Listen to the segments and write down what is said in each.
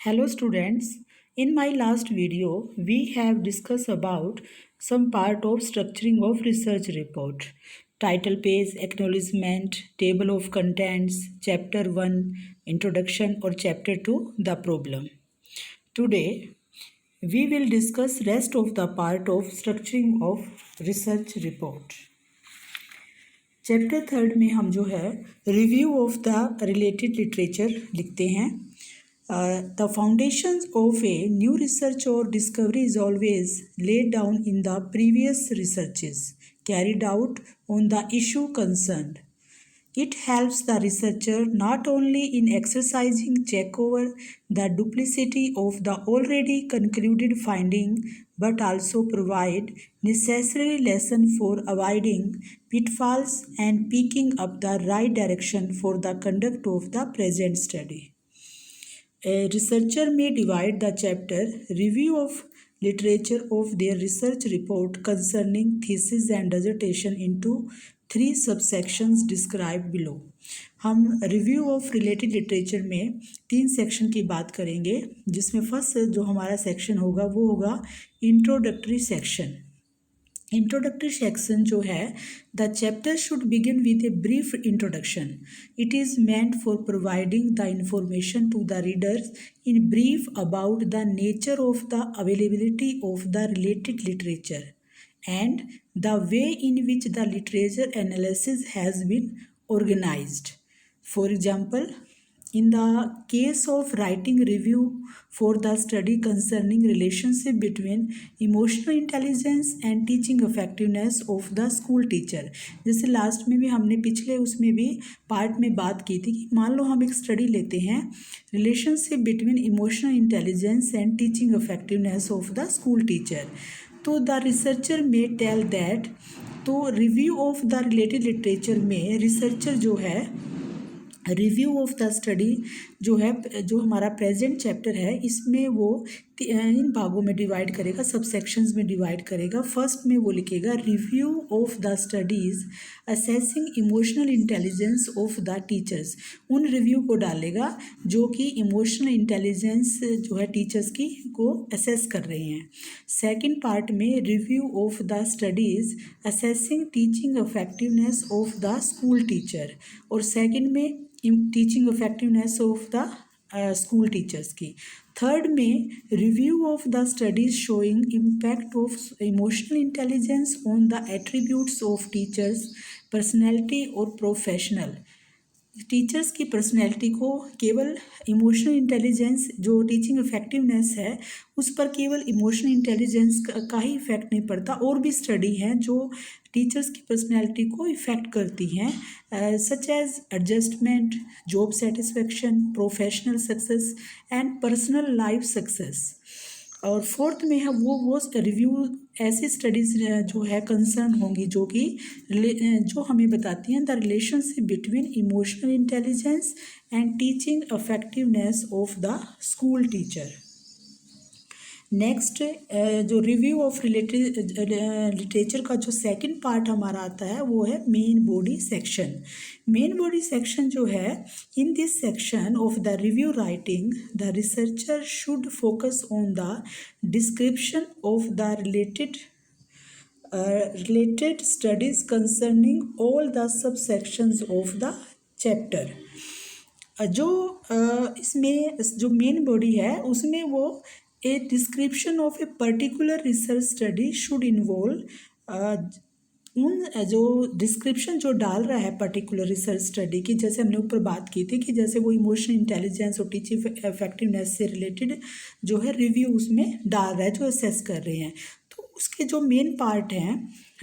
Hello students, in my last video we have discussed about some part of structuring of research report. Title page, acknowledgement, table of contents, chapter 1, introduction or chapter 2, the problem. Today we will discuss rest of the part of structuring of research report. Chapter third में हम जो है review of the related literature लिखते हैं. The foundations of a new research or discovery is always laid down in the previous researches carried out on the issue concerned. It helps the researcher not only in exercising check over the duplicity of the already concluded finding but also provide necessary lesson for avoiding pitfalls and picking up the right direction for the conduct of the present study. A researcher may divide the chapter review of literature of their research report concerning thesis and dissertation into 3 subsections described below. हम review of related literature में 3 section की बात करेंगे, जिसमें first जो हमारा section होगा वो होगा इंट्रोडक्टरी सेक्शन. इंट्रोडक्टरी सेक्शन जो है, the chapter should begin with a brief introduction. It is meant for providing the information to the readers in brief about the nature of the availability of the related literature and the way in which the literature analysis has been organized. For example, in the case of writing review for the study concerning relationship between emotional intelligence and teaching effectiveness of the school teacher. जैसे last में भी हमने पिछले उसमें भी part में बात की थी कि मान लो हम एक स्टडी लेते हैं relationship between emotional intelligence and teaching effectiveness of the school teacher. तो द रिसर्चर में टेल दैट, तो review of the related literature में रिसर्चर जो है रिव्यू ऑफ द स्टडी जो है, जो हमारा प्रेजेंट चैप्टर है, इसमें वो इन भागों में डिवाइड करेगा, सब सेक्शंस में डिवाइड करेगा. फर्स्ट में वो लिखेगा review of the studies assessing emotional intelligence of the teachers. उन रिव्यू को डालेगा जो कि इमोशनल इंटेलिजेंस जो है टीचर्स की को असेस कर रहे हैं. सेकंड पार्ट में review of the studies assessing teaching effectiveness of the school teacher, और सेकंड में teaching effectiveness of the school teachers की. थर्ड में review of the studies showing impact of emotional intelligence on the attributes of teachers personality और professional. Teachers की personality को केवल emotional intelligence, जो teaching effectiveness है उस पर केवल इमोशनल इंटेलिजेंस का ही इफेक्ट नहीं पड़ता, और भी स्टडी हैं जो टीचर्स की पर्सनैलिटी को इफ़ेक्ट करती हैं, such as adjustment, job satisfaction, professional success and personal life success. और फोर्थ में है वो रिव्यू ऐसी स्टडीज़ जो है कंसर्न होंगी जो कि जो हमें बताती हैं the relationship between emotional intelligence and teaching effectiveness of the school teacher. Next जो रिव्यू ऑफ रिलेटेड लिटरेचर का जो सेकंड पार्ट हमारा आता है वो है main body section. Main body section जो है, इन this section of the review writing the researcher should focus on the description of the related studies concerning all the subsections of the chapter. जो इसमें जो मेन बॉडी है उसमें वो a description of a particular research study should involve उन जो description जो डाल रहा है पर्टिकुलर रिसर्च स्टडी की, जैसे हमने ऊपर बात की थी कि जैसे वो इमोशनल इंटेलिजेंस और टीचिंग इफेक्टिवनेस से रिलेटेड जो है रिव्यू उसमें डाल रहा है, जो असेस कर रहे हैं. तो उसके जो मेन पार्ट हैं,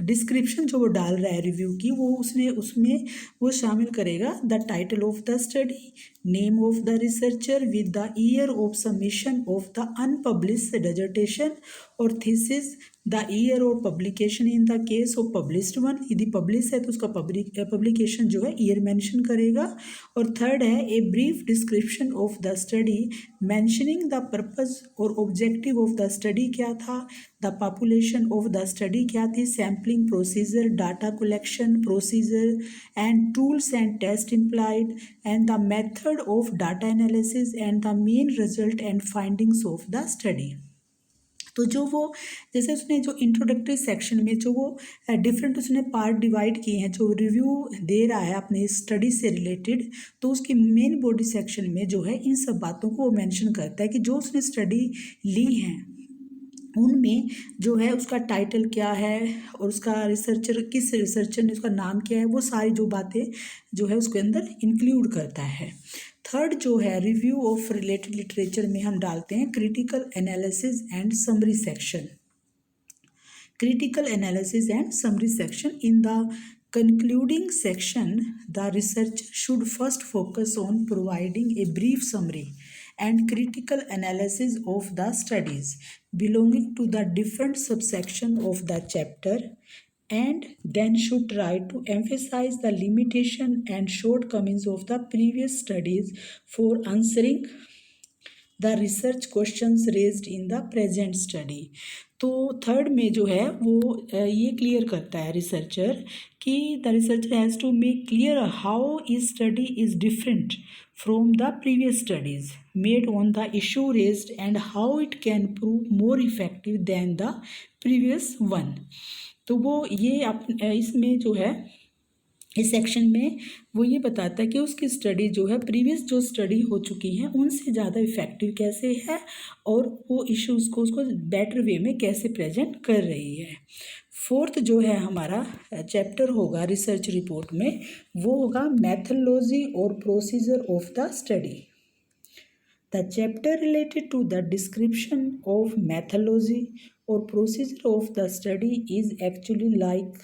डिस्क्रिप्शन जो वो डाल रहा है रिव्यू की, वो उसमें वो शामिल करेगा the title of the study, name of the researcher with the year of submission of the unpublished dissertation और thesis, the year of publication in the case of published one. यदि पब्लिश है तो उसका पब्लिकेशन जो है year mention करेगा. और third है a brief description of the study mentioning the purpose और ऑब्जेक्टिव ऑफ द स्टडी क्या था, the population of the study क्या थी, sample sampling procedure, data collection procedure, and tools and tests implied, and the method of data analysis, and the main result and findings of the study. तो जो वो जैसे उसने जो introductory section में जो वो डिफरेंट उसने पार्ट डिवाइड किए हैं, जो रिव्यू दे रहा है अपने स्टडी से रिलेटेड, तो उसकी मेन बॉडी सेक्शन में जो है इन सब बातों को वो मेंशन करता है कि जो उसने स्टडी ली है उनमें जो है उसका टाइटल क्या है और उसका रिसर्चर किस रिसर्चर ने उसका नाम क्या है, वो सारी जो बातें जो है उसके अंदर इंक्लूड करता है। थर्ड जो है रिव्यू ऑफ रिलेटेड लिटरेचर में हम डालते हैं critical analysis and summary section. Critical analysis and summary section. In the concluding section, the researcher should first focus on providing a brief summary and critical analysis of the studies belonging to the different subsection of the chapter, and then should try to emphasize the limitation and shortcomings of the previous studies for answering the research questions raised in the present study. तो third में जो है वो ये clear करता है researcher कि the researcher has to make clear how is study is different from the previous studies made on the issue raised and how it can prove more effective than the previous one. तो वो ये इसमें जो है इस section में वो ये बताता है कि उसकी स्टडी जो है प्रीवियस जो स्टडी हो चुकी है उनसे ज़्यादा इफ़ेक्टिव कैसे है और वो इश्यूज़ को उसको बेटर वे में कैसे प्रेजेंट कर रही है। फोर्थ जो है हमारा चैप्टर होगा रिसर्च रिपोर्ट में, वो होगा मैथोलॉजी और procedure of the study. The chapter related to the description of methodology और procedure of the study is actually like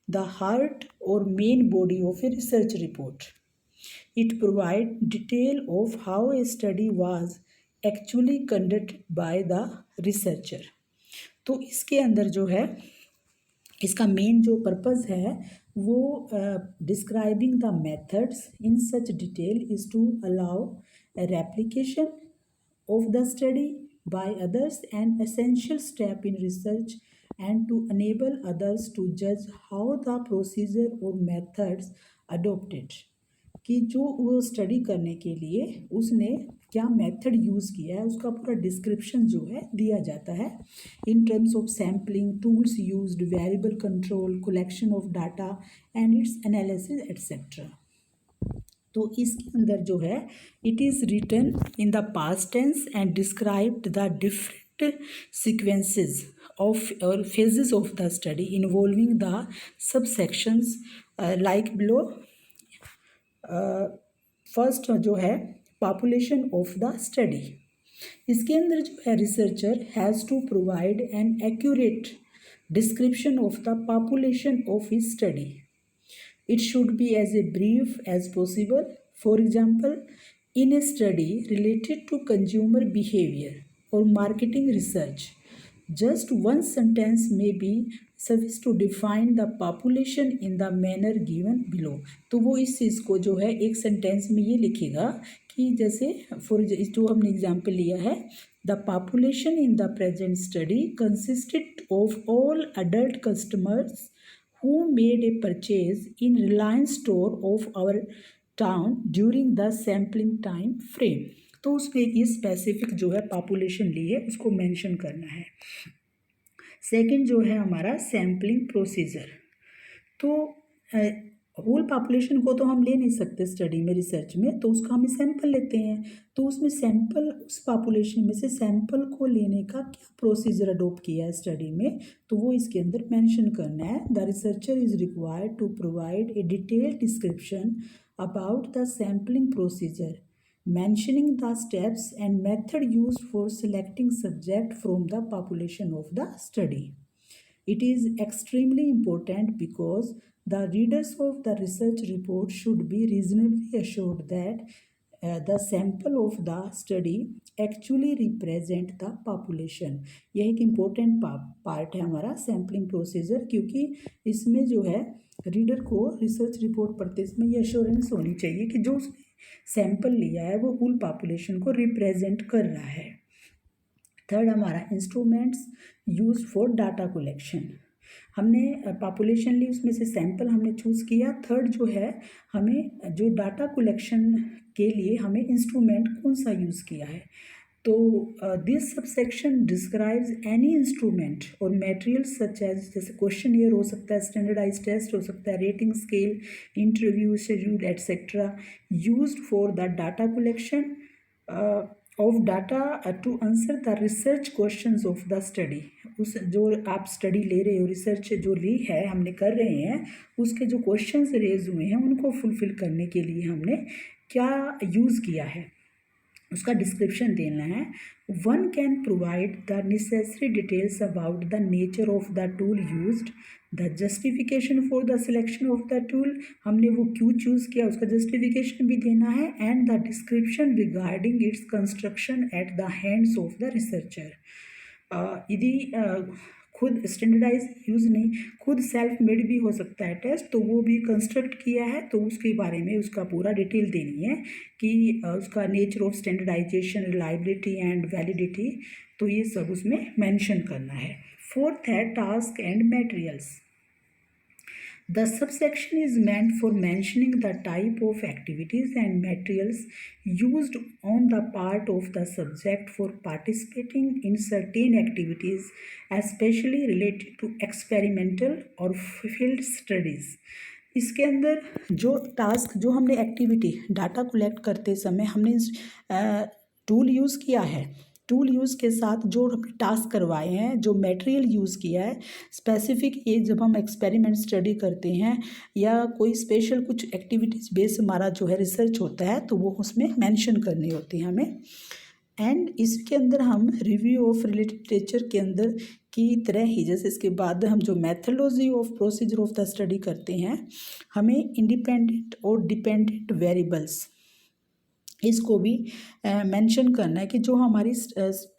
the heart or main body of a research report. It provides detail of how a study was actually conducted by the researcher. तो इसके अंदर जो है इसका main जो purpose है वो describing the methods in such detail is to allow replication of the study by others, an essential step in research, and to enable others to judge how the procedure or methods adopted, कि जो वो study करने के लिए उसने क्या method use किया है उसका पूरा डिस्क्रिप्शन जो है दिया जाता है in terms of sampling, tools used, variable control, collection of data and its analysis etcetera. तो इसके अंदर जो है it is written in the past tense and described the different sequences of और phases of the study involving the subsections like below. First जो है population of the study. इसके अंदर जो है researcher has to provide an accurate description of the population of his study. It should be as brief as possible. For example, in a study related to consumer behavior or marketing research, just one sentence may be sufficient to define the population in the manner given below. तो वो इस चीज़ को जो है एक sentence में ये लिखेगा कि जैसे जो हमने एग्जाम्पल लिया है, the population in the present study consisted of all adult customers who made a purchase in Reliance store of our town during the sampling time frame. तो उसमें ये स्पेसिफिक जो है पॉपुलेशन ली है उसको मेंशन करना है। सेकंड जो है हमारा सैम्पलिंग प्रोसीजर। तो होल पॉपुलेशन को तो हम ले नहीं सकते स्टडी में, रिसर्च में, तो उसका हम सैंपल लेते हैं। तो उसमें सैंपल उस पॉपुलेशन में से सैंपल को लेने का क्या प्रोसीजर अडोप्ट किया है स्टडी में, तो वो इसके अंदर मेंशन करना है। The researcher is required to provide a detailed description about the sampling procedure, mentioning the steps and method used for selecting subject from the population of the study. It is extremely important because the readers of the research report should be reasonably assured that the sample of the study actually represent the population. यह एक important part है हमारा sampling procedure, क्योंकि इसमें जो है reader को research report पढ़ते समय ये एश्योरेंस होनी चाहिए कि जो उसने सैंपल लिया है वो होल पॉपुलेशन को रिप्रेजेंट कर रहा है। थर्ड हमारा instruments used for data collection. हमने पॉपुलेशन ली, उसमें से सैंपल हमने चूज़ किया। थर्ड जो है, हमें जो डाटा कलेक्शन के लिए हमें इंस्ट्रूमेंट कौन सा यूज़ किया है। तो this subsection describes any instrument और मटेरियल सच एज, जैसे क्वेश्चन हो सकता है, स्टैंडर्डाइज टेस्ट हो सकता है, rating scale, interview schedule etcetera, used for the data collection of data to answer the research questions of the study. उस जो आप स्टडी ले रहे हो, रिसर्च जो ली है, हमने कर रहे हैं, उसके जो क्वेश्चंस रेज हुए हैं उनको फुलफिल करने के लिए हमने क्या यूज़ किया है, उसका डिस्क्रिप्शन देना है। One can provide the necessary details about the nature of the tool used, the justification for the selection of the tool, हमने वो क्यों चूज़ किया उसका जस्टिफिकेशन भी देना है, and the description regarding its construction at the hands of the researcher. यदि खुद स्टैंडर्डाइज यूज़ नहीं, खुद सेल्फ मेड भी हो सकता है टेस्ट, तो वो भी कंस्ट्रक्ट किया है, तो उसके बारे में उसका पूरा डिटेल देनी है कि उसका nature of standardization, reliability and validity, तो ये सब उसमें मेंशन करना है। फोर्थ है task and materials. The subsection is meant for mentioning the type of activities and materials used on the part of the subject for participating in certain activities, especially related to experimental or field studies. इसके अंदर जो task, जो हमने activity data collect करते समय हमने tool use किया है, टूल यूज़ के साथ जो हमने टास्क करवाए हैं, जो मटेरियल यूज़ किया है, स्पेसिफिक ये जब हम एक्सपेरिमेंट स्टडी करते हैं या कोई स्पेशल कुछ एक्टिविटीज़ बेस हमारा जो है रिसर्च होता है, तो वो उसमें मेंशन करनी होती है हमें। एंड इसके अंदर हम रिव्यू ऑफ रिलेटेड लिटरेचर के अंदर की तरह ही, जैसे इसके बाद हम जो methodology of procedure of the study करते हैं, हमें इंडिपेंडेंट और डिपेंडेंट वेरिएबल्स, इसको भी मेंशन करना है कि जो हमारी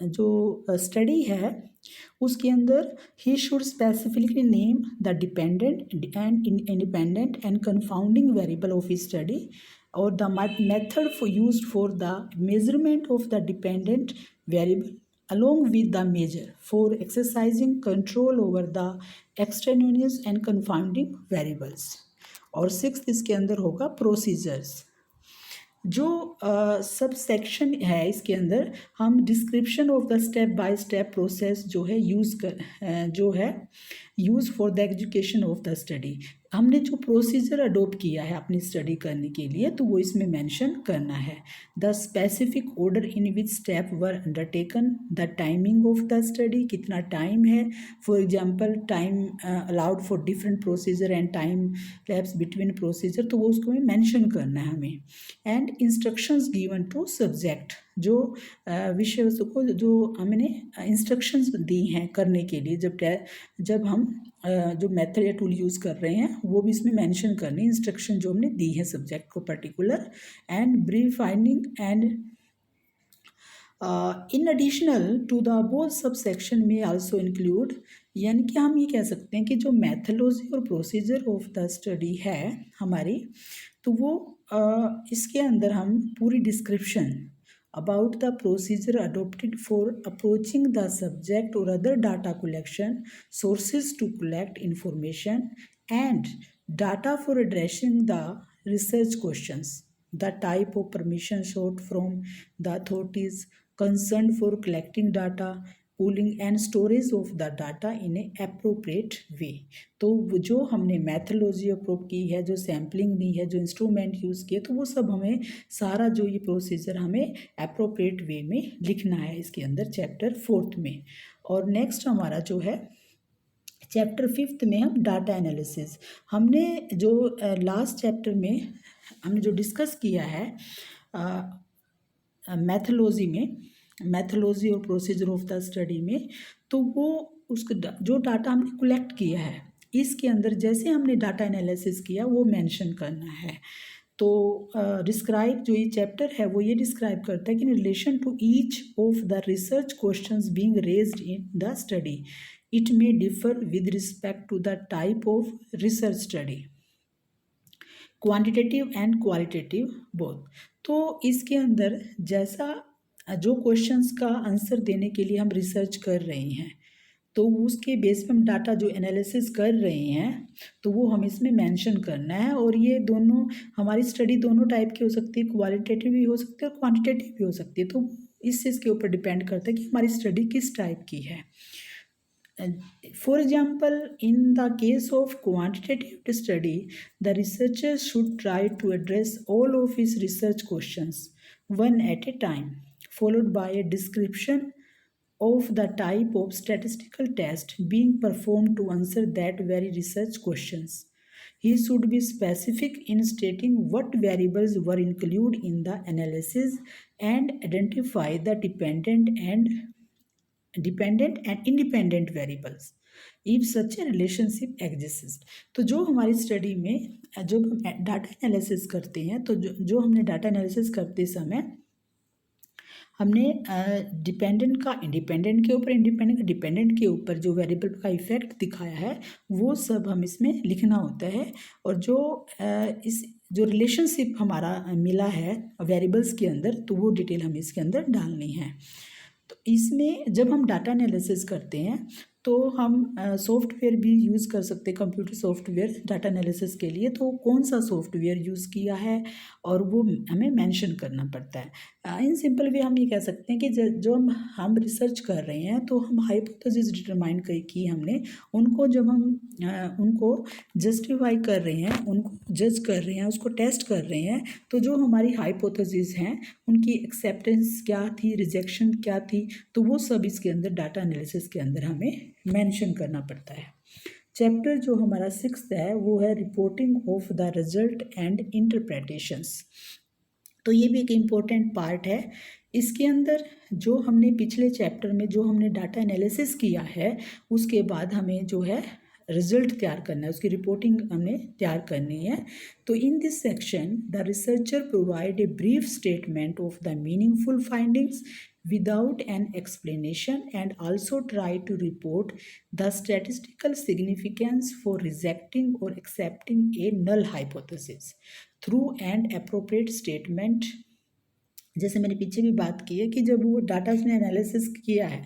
जो स्टडी है उसके अंदर ही should specifically name the dependent and independent and confounding variable of study और the method for used for the measurement of the dependent variable along with the measure for exercising control over the extraneous and confounding variables। और sixth इसके अंदर होगा procedures. जो sub section है इसके अंदर हम description of the step by step process जो है use for the education of the study, हमने जो प्रोसीजर अडोप्ट किया है अपनी स्टडी करने के लिए, तो वो इसमें मेंशन करना है। The specific order in which step were undertaken, the timing of the study, कितना टाइम है, for example time allowed for different procedure and time lapse between procedure, तो वो उसको मेंशन करना है हमें। And instructions given to subject, जो विषय वस्तु को जो हमने इंस्ट्रक्शंस दी हैं करने के लिए, जब हम जो मेथड या टूल यूज़ कर रहे हैं वो भी इसमें मेंशन करनी, इंस्ट्रक्शन जो हमने दी है सब्जेक्ट को particular. And brief finding and in additional to the both sub section में आल्सो इंक्लूड, यानी कि हम ये कह सकते हैं कि जो मैथोडोलॉजी और प्रोसीजर ऑफ द स्टडी है हमारी, तो वो इसके अंदर हम पूरी description about the procedure adopted for approaching the subject or other data collection, sources to collect information, and data for addressing the research questions, the type of permission sought from the authorities concerned for collecting data, pooling and storage of the data in a appropriate way। तो जो हमने methodology अप्रोव की है, जो sampling ली है, जो instrument use किए, तो वो सब हमें सारा जो ये प्रोसीजर हमें अप्रोप्रिएट वे में लिखना है इसके अंदर चैप्टर 4 में। और नेक्स्ट हमारा जो है चैप्टर 5 में हम डाटा एनालिसिस, हमने जो लास्ट चैप्टर में हमने जो डिस्कस किया है मैथोडोलॉजी और प्रोसीजर ऑफ द स्टडी में, तो वो उसका जो डाटा हमने कलेक्ट किया है इसके अंदर जैसे हमने डाटा एनालिसिस किया वो मेंशन करना है। तो डिस्क्राइब जो ये चैप्टर है वो ये डिस्क्राइब करता है कि in relation to each of the research questions being raised in the study, it may differ with respect to the type of research study, quantitative and qualitative both. तो इसके अंदर जैसा जो क्वेश्चंस का आंसर देने के लिए हम रिसर्च कर रहे हैं, तो उसके बेस पे हम डाटा जो एनालिसिस कर रहे हैं तो वो हमें इसमें मेंशन करना है। और ये दोनों हमारी स्टडी दोनों टाइप की हो सकती है, क्वालिटेटिव भी हो सकती है और क्वांटिटेटिव भी हो सकती है। तो इस चीज़ के ऊपर डिपेंड करता है कि हमारी स्टडी किस टाइप की है। For example, in the case of quantitative study, the researcher should try to address all of his research questions one at a time, followed by a description of the type of statistical test being performed to answer that very research questions. He should be specific in stating what variables were included in the analysis and identify the dependent and independent variables if such a relationship exists। तो जो हमारी study में जो हम data analysis करते हैं तो जो हमने डाटा एनालिसिस करते समय हमने डिपेंडेंट का इंडिपेंडेंट के ऊपर, इंडिपेंडेंट का डिपेंडेंट के ऊपर जो वेरिएबल का इफेक्ट दिखाया है वो सब हम इसमें लिखना होता है। और जो रिलेशनशिप हमारा मिला है वेरिएबल्स के अंदर तो वो डिटेल हमें इसके अंदर डालनी है। तो इसमें जब हम डाटा एनालिसिस करते हैं तो हम सॉफ्टवेयर भी यूज़ कर सकते हैं, कंप्यूटर सॉफ्टवेयर डाटा एनालिसिस के लिए। तो कौन सा सॉफ्टवेयर यूज़ किया है और वो हमें मेंशन करना पड़ता है। इन सिंपल वे हम ये कह सकते हैं कि जो हम रिसर्च कर रहे हैं तो हम हाइपोथेसिस डिटरमाइन की हमने उनको जब हम उनको जस्टिफाई कर रहे हैं, उनको जज कर रहे हैं, उसको टेस्ट कर रहे हैं तो जो हमारी हाइपोथेसिस हैं उनकी एक्सेप्टेंस क्या थी, रिजेक्शन क्या थी, तो वो सब इसके अंदर डाटा एनालिसिस के अंदर हमें मेंशन करना पड़ता है। चैप्टर जो हमारा 6th है वो है reporting of the result and interpretations. तो ये भी एक इम्पोर्टेंट पार्ट है। इसके अंदर जो हमने पिछले चैप्टर में जो हमने डाटा एनालिसिस किया है उसके बाद हमें जो है रिजल्ट तैयार करना है, उसकी रिपोर्टिंग हमें तैयार करनी है। तो इन this section the researcher provide a brief statement of the meaningful findings without an explanation and also try to report the statistical significance for rejecting or accepting a null hypothesis through an appropriate statement। जैसे मैंने पीछे भी बात की है कि जब वो डाटा उसने एनालिसिस किया है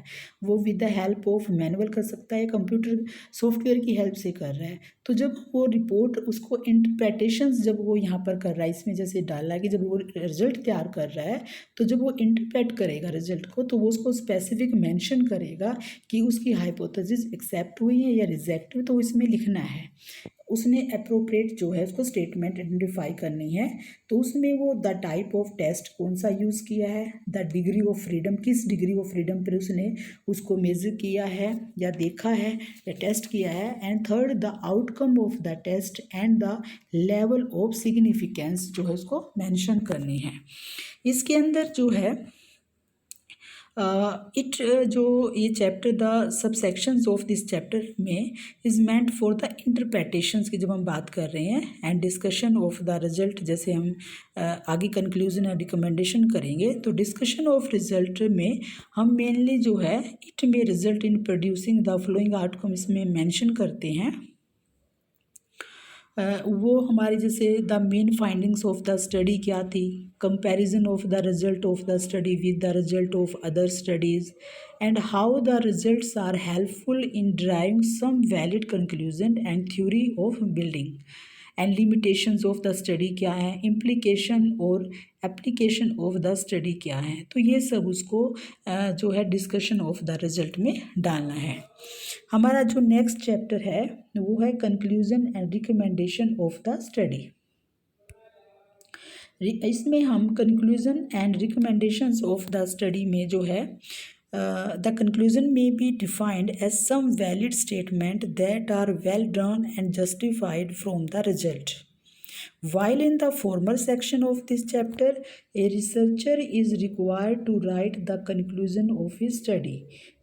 वो with the help of manual कर सकता है, कंप्यूटर सॉफ्टवेयर की हेल्प से कर रहा है। तो जब वो रिपोर्ट उसको इंटरप्रेटेशंस जब वो यहाँ पर कर रहा है, इसमें जैसे डाला है कि जब वो रिजल्ट तैयार कर रहा है तो जब वो इंटरप्रेट करेगा रिजल्ट को तो वो उसको स्पेसिफिक मेंशन करेगा कि उसकी हाइपोथेसिस एक्सेप्ट हुई है या रिजेक्ट हुई, तो इसमें लिखना है। उसने अप्रोप्रिएट जो है उसको स्टेटमेंट आइडेंटिफाई करनी है। तो उसमें वो द टाइप ऑफ टेस्ट कौन सा यूज़ किया है, द डिग्री ऑफ फ्रीडम किस डिग्री ऑफ फ्रीडम पर उसने उसको मेजर किया है या देखा है या टेस्ट किया है, and third the outcome of the test and the level of significance जो है उसको मेंशन करनी है। इसके अंदर जो है जो ये chapter the subsections of this chapter में is meant for the interpretations की जब हम बात कर रहे हैं and discussion of the result. जैसे हम आगे कंक्लूजन और रिकमेंडेशन करेंगे तो डिस्कशन ऑफ रिजल्ट में हम मेनली जो है इट में result in producing the flowing outcome इसमें मेंशन करते हैं। वो हमारी जैसे the main findings of the study क्या थी, comparison of the result of the study with the result of other studies and how the results are helpful in driving some valid conclusion and theory of building and limitations of the study क्या है, implication और application of the study क्या है। तो ये सब उसको जो है डिस्कशन ऑफ द रिजल्ट में डालना है। हमारा जो नेक्स्ट चैप्टर है वो है conclusion and recommendation of the study. इसमें हम conclusion and recommendations of the study में जो है the conclusion may be defined as some valid statement that are well done and justified from the result. While in the former section of this chapter, a researcher is required to write the conclusion of his study.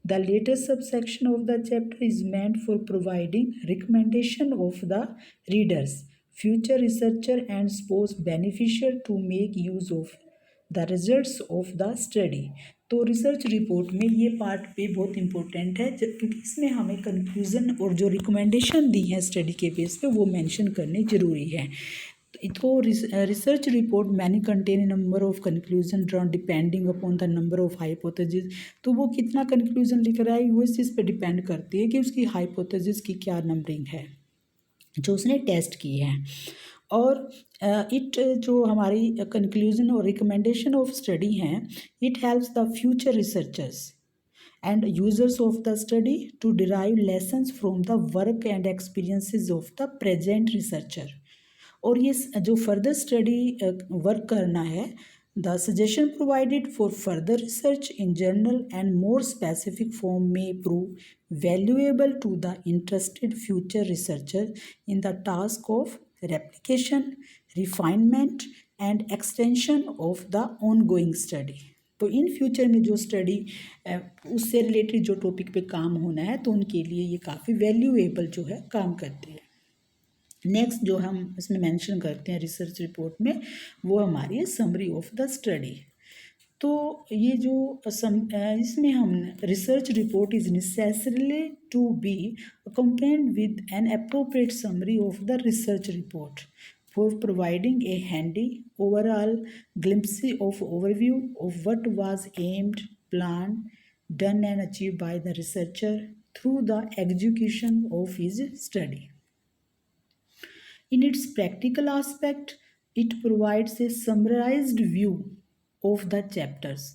The later subsection of the chapter is meant for providing recommendation of the readers, future researcher and suppose beneficial to make use of the results of the study. तो research report में ये part पे बहुत important है क्योंकि इसमें हमें conclusion और जो रिकमेंडेशन दी है स्टडी के बेस पे वो मेंशन करनी ज़रूरी है। तो research report many contain a number of conclusion drawn depending upon the number of hypotheses. तो वो कितना conclusion लिख रहा है वो इस चीज़ पे डिपेंड करती है कि उसकी hypothesis की क्या नंबरिंग है जो उसने टेस्ट की है। और इट जो हमारी कंक्लूजन और रिकमेंडेशन ऑफ स्टडी हैं, it helps the future researchers and users of the study to derive lessons from the work and experiences of the present researcher. और ये जो फर्दर स्टडी वर्क करना है, the suggestion provided for further research in journal and more specific form में prove valuable to the interested future researcher in the task of replication, refinement and extension of the ongoing study. तो in future में जो study उससे related जो topic पे काम होना है तो उनके लिए ये काफ़ी वैल्यूएबल जो है काम करती है। नेक्स्ट जो हम इसमें मेंशन करते हैं रिसर्च रिपोर्ट में वो हमारी है समरी ऑफ द स्टडी। तो ये जो इसमें हम research report is necessarily to be accompanied with an appropriate summary of the research report for providing a handy overall glimpse of overview of what was aimed, planned, done and achieved by the researcher through the execution of his study. In its practical aspect, it provides a summarized view of the chapters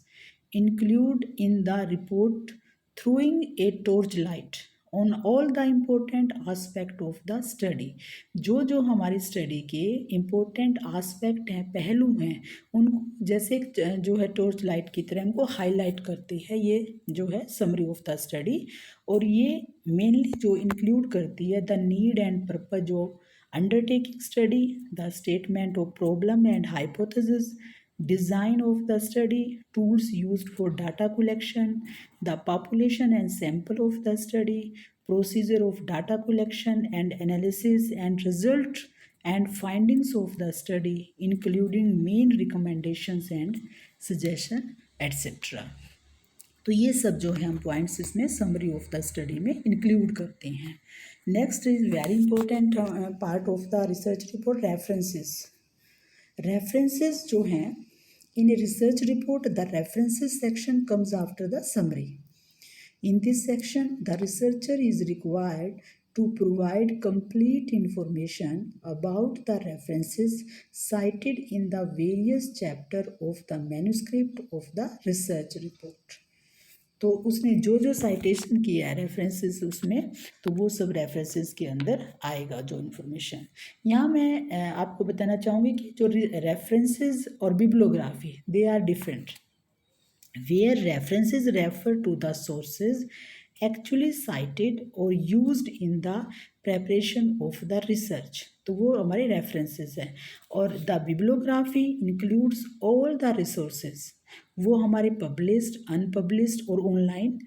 included in the report, throwing a torchlight on all the important aspect of the study. जो हमारी study के important aspect हैं, पहलू हैं, उनको जैसे जो है टॉर्च लाइट की तरह उनको हाईलाइट करती है ये जो है समरी ऑफ द स्टडी। और ये मेनली जो इंक्लूड करती है the need and purpose of undertaking study, the statement of problem and hypothesis, design of the study, tools used for data collection, the population and sample of the study, procedure of data collection and analysis, and result and findings of the study, including main recommendations and suggestion, etc. तो ये सब जो है हम points इसमें summary of the study में include करते हैं। Next is very important part of the research report, references. References जो हैं in a research report, the references section comes after the summary. In this section the researcher is required to provide complete information about the references cited in the various chapter of the manuscript of the research report. तो उसने जो citation किया है references उसमें, तो वो सब references के अंदर आएगा जो इन्फॉर्मेशन। यहाँ मैं आपको बताना चाहूँगी कि जो रेफरेंसेस और bibliography they are different. Where references refer to the sources actually cited और used in the preparation of the research, तो वो हमारे रेफरेंसेस हैं। और the bibliography includes all the resources, वो हमारे पब्लिश्ड, अनपब्लिश्ड और ऑनलाइन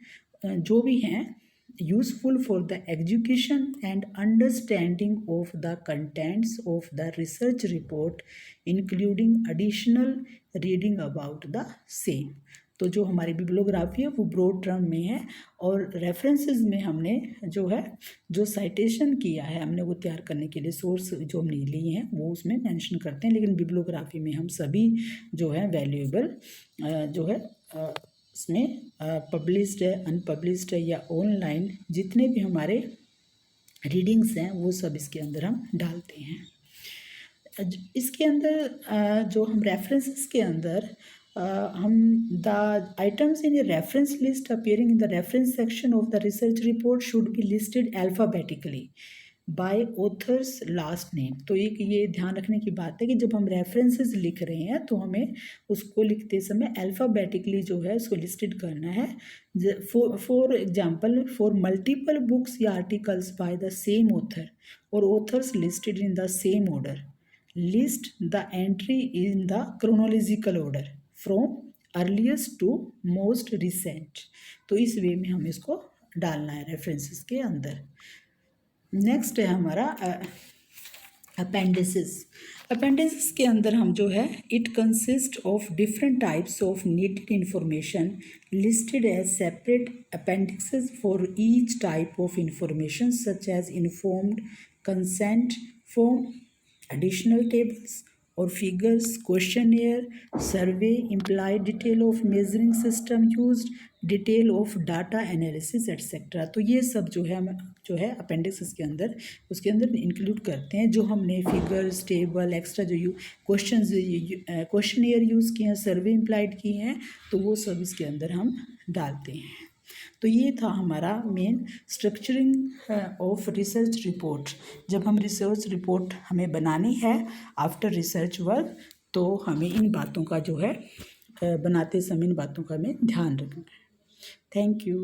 जो भी हैं, useful for the education and understanding of the contents of the research report, including additional reading about the same. तो जो हमारी बिब्लियोग्राफी है वो ब्रॉड टर्म में है, और रेफरेंसेस में हमने जो है जो साइटेशन किया है हमने वो तैयार करने के लिए सोर्स जो हमने लिए हैं वो उसमें मेंशन करते हैं। लेकिन बिब्लियोग्राफी में हम सभी जो है वैल्यूएबल जो है इसमें पब्लिश्ड है, अनपब्लिश्ड है या ऑनलाइन जितने भी हमारे रीडिंग्स हैं वो सब इसके अंदर हम डालते हैं। इसके अंदर जो हम रेफरेंसेस के अंदर हम the items in a reference list appearing in the reference section of the research report should be listed alphabetically by authors last name. तो एक ये ध्यान रखने की बात है कि जब हम रेफरेंसेस लिख रहे हैं तो हमें उसको लिखते समय अल्फ़ाबेटिकली जो है उसको लिस्टेड करना है। For example, for multiple books या articles by the same author और authors listed in the same order, list the entry in the chronological order from earliest to most recent. तो इस वे में हमें इसको डालना है रेफरेंसेस के अंदर। नेक्स्ट है हमारा अपेंडिसेस। अपेंडिसेस के अंदर हम जो है it consist of different types of needed information listed as separate appendices for each type of information such as informed consent form, additional tables or figures, questionnaire, survey, implied detail of measuring system used, detail of data analysis etcetera. तो ये सब जो है appendix इसके अंदर उसके अंदर include करते हैं। जो हमने फिगर्स, टेबल, एक्स्ट्रा जो क्वेश्चनियर यूज़ किए हैं, सर्वे इम्प्लाइड किए हैं, तो वो सब इसके अंदर हम डालते हैं। तो ये था हमारा main structuring of research report. जब हम रिसर्च रिपोर्ट हमें बनानी है आफ्टर रिसर्च वर्क, तो हमें इन बातों का जो है बनाते समय इन बातों का हमें ध्यान रखना है। Thank you.